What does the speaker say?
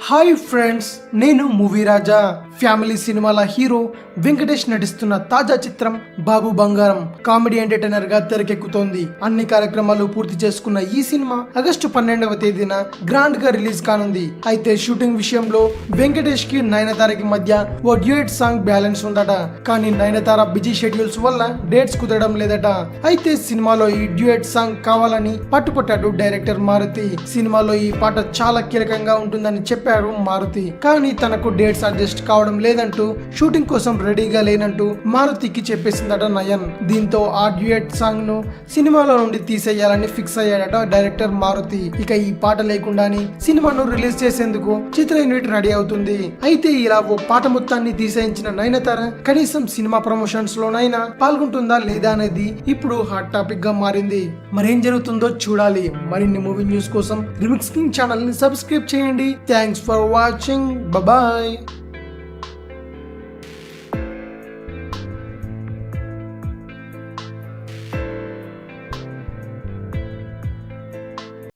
Hi friends, నేను movie రాజా. Family సినిమాల hero Venkatesh నటిస్తున్న తాజా చిత్రం బాబు బంగారం కామెడీ ఎంటర్టైనర్ గా తెరకెక్కుతోంది. అన్ని కార్యక్రమాలు పూర్తి చేసుకున్న ఈ సినిమా ఆగస్టు 12వ తేదీన గ్రాండ్ గా రిలీజ్ కానుంది. అయితే షూటింగ్ విషయంలో వెంకటేష్ కి నయనతారకి మధ్య ఓ డ్యూయట్ సాంగ్ బ్యాలెన్స్ ఉందట. కానీ నయనతార బిజీ షెడ్యూల్స్ వల్ల డేట్స్ కుదరడం లేదట. అయితే సినిమాలో ఈ డ్యూయట్ సాంగ్ కావాలని పట్టుపట్టాడు డైరెక్టర్ మారుతి. సినిమాలో ఈ పాట చాలా కీలకంగా ఉంటుందని చెప్పారు మారుతి. కానీ తనకు డేట్స్ అడ్జస్ట్ కావడం లేదంటూ షూటింగ్ కోసం రెడీగా లేనంటూ మారుతికి చెప్పేసిందట నయన్. దీంతో ఆ డ్యూయట్ సాంగ్ ను సినిమాలో నుండి తీసేయాలని ఫిక్స్ అయ్యాడట డైరెక్టర్ మారుతి. ఇక ఈ పాట లేకుండానే సినిమాను రిలీజ్ చేసేందుకు చిత్ర యూనిట్ రెడీ అవుతుంది. అయితే ఇలా ఓ పాట మొత్తాన్ని తీసేయించిన నయనతార కనీసం సినిమా ప్రమోషన్స్ లోనైనా పాల్గొంటుందా లేదా అనేది ఇప్పుడు హాట్ టాపిక్ గా మారింది. మరేం జరుగుతుందో చూడాలి. మరిన్ని మూవీ న్యూస్ కోసం రిమిక్స్ కింగ్ ఛానల్ ని సబ్స్క్రైబ్ చేయండి. Thanks for watching. బాయ్.